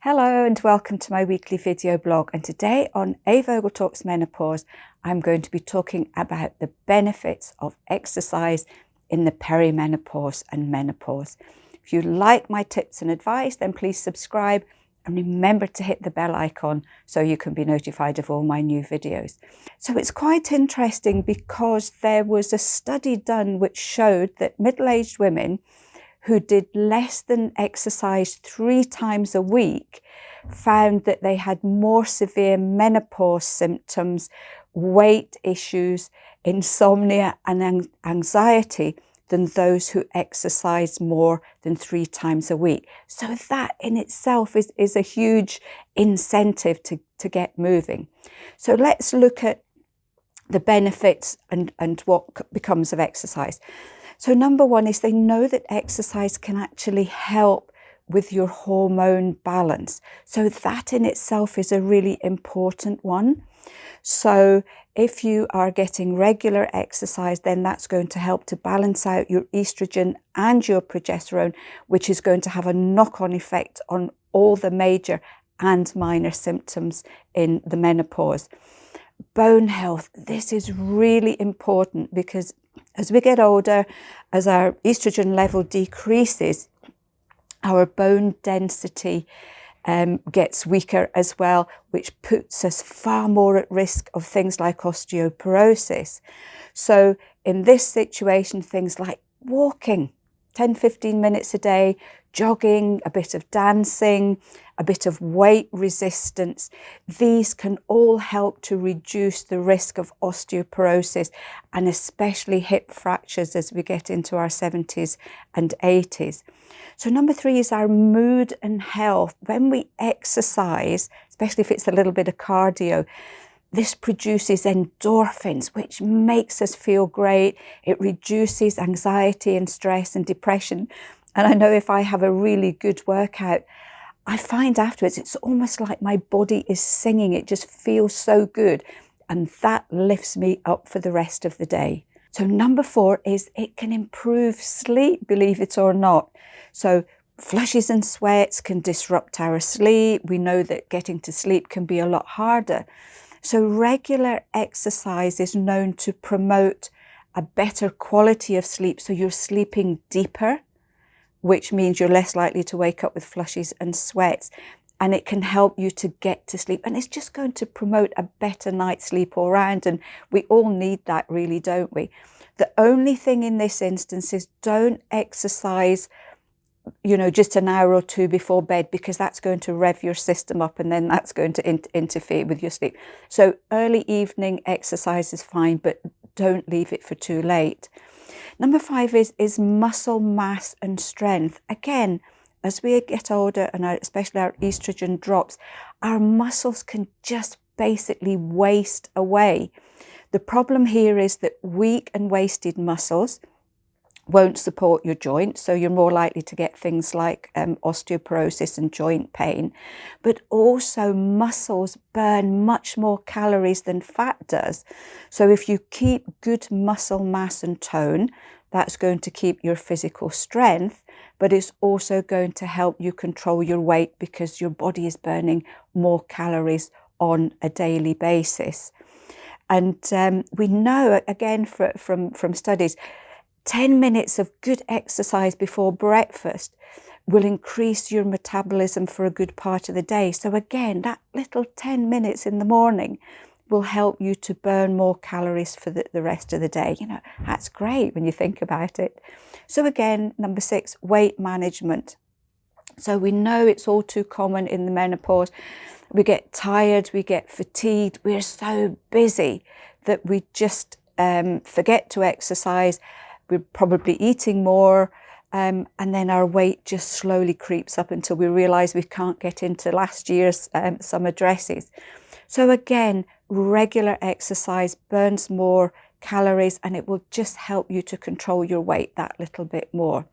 Hello and welcome to my weekly video blog, and today on A Vogel Talks Menopause I'm going to be talking about the benefits of exercise in the perimenopause and menopause. If you like my tips and advice, then please subscribe and remember to hit the bell icon so you can be notified of all my new videos. So it's quite interesting because there was a study done which showed that middle-aged women who did less than exercise 3 times a week found that they had more severe menopause symptoms, weight issues, insomnia and anxiety than those who exercise more than 3 times a week. So that in itself is a huge incentive to get moving. So let's look at the benefits and what becomes of exercise. So number one is they know that exercise can actually help with your hormone balance. So that in itself is a really important one. So if you are getting regular exercise, then that's going to help to balance out your estrogen and your progesterone, which is going to have a knock-on effect on all the major and minor symptoms in the menopause. Bone health, this is really important because as we get older, as our estrogen level decreases, our bone density gets weaker as well, which puts us far more at risk of things like osteoporosis. So in this situation, things like walking 10-15 minutes a day, jogging, a bit of dancing, a bit of weight resistance, these can all help to reduce the risk of osteoporosis and especially hip fractures as we get into our 70s and 80s. So number 3 is our mood and health. When we exercise, especially if it's a little bit of cardio, this produces endorphins, which makes us feel great. It reduces anxiety and stress and depression. And I know if I have a really good workout, I find afterwards it's almost like my body is singing. It just feels so good. And that lifts me up for the rest of the day. So number 4 is it can improve sleep, believe it or not. So flushes and sweats can disrupt our sleep. We know that getting to sleep can be a lot harder. So regular exercise is known to promote a better quality of sleep. So you're sleeping deeper, which means you're less likely to wake up with flushes and sweats. And it can help you to get to sleep. And it's just going to promote a better night's sleep all round. And we all need that really, don't we? The only thing in this instance is don't exercise just an hour or 2 before bed, because that's going to rev your system up and then that's going to interfere with your sleep. So early evening exercise is fine, but don't leave it for too late. Number 5 is muscle mass and strength. Again, as we get older and especially our estrogen drops, our muscles can just basically waste away. The problem here is that weak and wasted muscles won't support your joints, so you're more likely to get things like osteoporosis and joint pain. But also muscles burn much more calories than fat does. So if you keep good muscle mass and tone, that's going to keep your physical strength, but it's also going to help you control your weight because your body is burning more calories on a daily basis. And we know, again, from studies, 10 minutes of good exercise before breakfast will increase your metabolism for a good part of the day. So again, that little 10 minutes in the morning will help you to burn more calories for the rest of the day. That's great when you think about it. So again, number 6, weight management. So we know it's all too common in the menopause. We get tired, we get fatigued. We're so busy that we just forget to exercise. We're probably eating more, and then our weight just slowly creeps up until we realize we can't get into last year's summer dresses. So again, regular exercise burns more calories and it will just help you to control your weight that little bit more.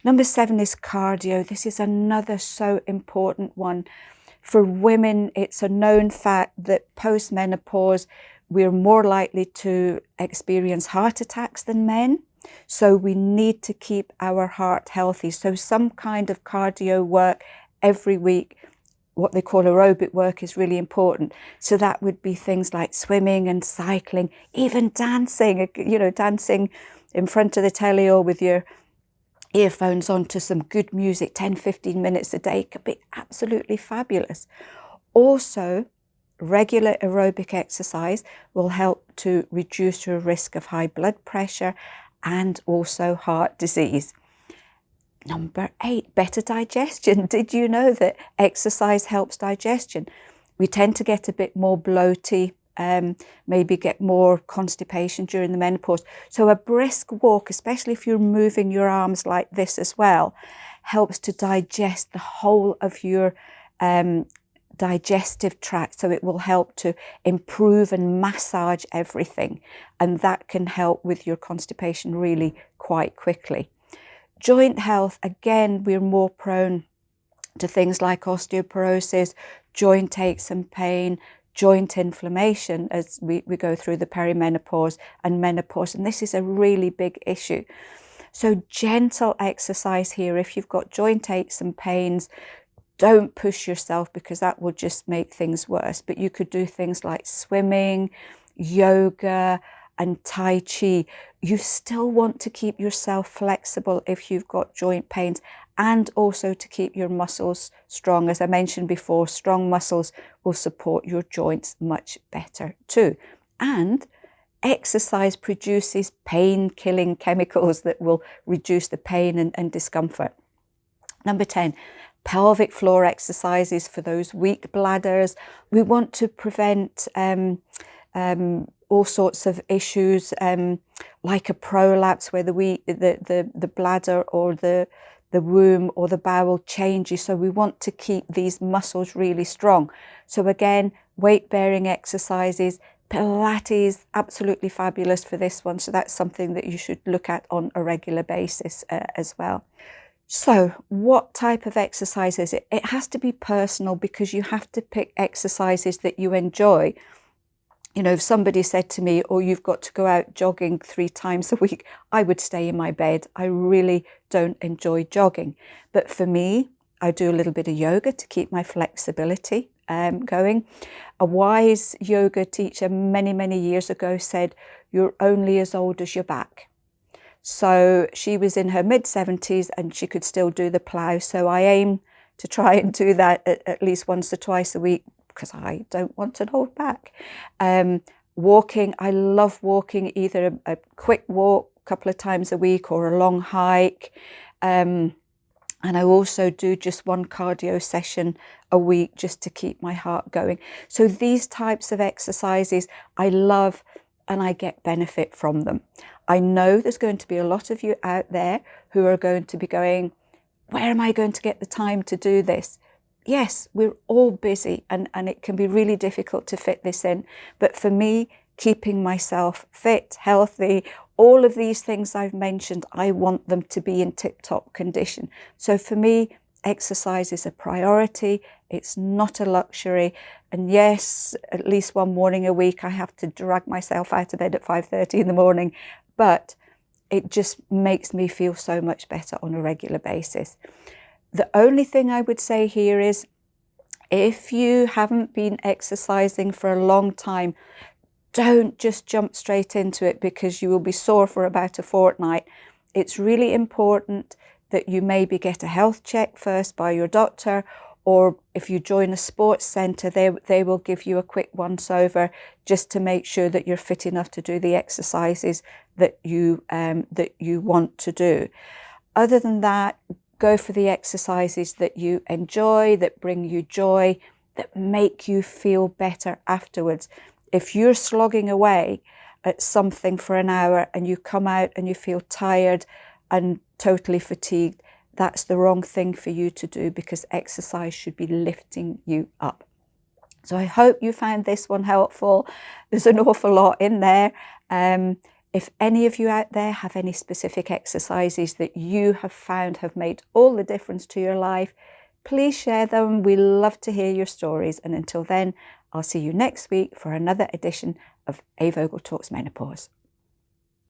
Number 7 is cardio. This is another so important one. For women, it's a known fact that post-menopause, we're more likely to experience heart attacks than men. So we need to keep our heart healthy. So some kind of cardio work every week. What they call aerobic work is really important. So that would be things like swimming and cycling, even dancing, dancing in front of the telly or with your earphones on to some good music, 10-15 minutes a day could be absolutely fabulous. Also, regular aerobic exercise will help to reduce your risk of high blood pressure and also heart disease. Number 8, better digestion. Did you know that exercise helps digestion? We tend to get a bit more bloaty, maybe get more constipation during the menopause. So a brisk walk, especially if you're moving your arms like this as well, helps to digest the whole of your digestive tract. So it will help to improve and massage everything. And that can help with your constipation really quite quickly. Joint health, again, we're more prone to things like osteoporosis, joint aches and pain, joint inflammation as we go through the perimenopause and menopause. And this is a really big issue. So gentle exercise here. If you've got joint aches and pains, don't push yourself because that will just make things worse. But you could do things like swimming, yoga, and Tai Chi. You still want to keep yourself flexible if you've got joint pains, and also to keep your muscles strong. As I mentioned before, strong muscles will support your joints much better too. And exercise produces pain-killing chemicals that will reduce the pain and discomfort. Number 10, pelvic floor exercises for those weak bladders. We want to prevent all sorts of issues like a prolapse where the bladder or the womb or the bowel changes. So we want to keep these muscles really strong. So again, weight-bearing exercises, Pilates, absolutely fabulous for this one. So that's something that you should look at on a regular basis as well. So what type of exercise is it? It has to be personal because you have to pick exercises that you enjoy. You know, if somebody said to me, oh, you've got to go out jogging 3 times a week, I would stay in my bed. I really don't enjoy jogging. But for me, I do a little bit of yoga to keep my flexibility going. A wise yoga teacher many, many years ago said, you're only as old as your back. So she was in her mid-70s and she could still do the plough. So I aim to try and do that at least once or twice a week, because I don't want an old back. Walking, I love walking, either a quick walk a couple of times a week or a long hike. And I also do just one cardio session a week just to keep my heart going. So these types of exercises I love and I get benefit from them. I know there's going to be a lot of you out there who are going to be going, where am I going to get the time to do this? Yes, we're all busy and it can be really difficult to fit this in. But for me, keeping myself fit, healthy, all of these things I've mentioned, I want them to be in tip-top condition. So for me, exercise is a priority. It's not a luxury. And yes, at least one morning a week, I have to drag myself out of bed at 5:30 in the morning. But it just makes me feel so much better on a regular basis. The only thing I would say here is, if you haven't been exercising for a long time, don't just jump straight into it because you will be sore for about a fortnight. It's really important that you maybe get a health check first by your doctor, or if you join a sports centre, they will give you a quick once-over just to make sure that you're fit enough to do the exercises that you want to do. Other than that, go for the exercises that you enjoy, that bring you joy, that make you feel better afterwards. If you're slogging away at something for an hour and you come out and you feel tired and totally fatigued, that's the wrong thing for you to do, because exercise should be lifting you up. So I hope you found this one helpful. There's an awful lot in there. If any of you out there have any specific exercises that you have found have made all the difference to your life, please share them. We love to hear your stories. And until then, I'll see you next week for another edition of A. Vogel Talks Menopause.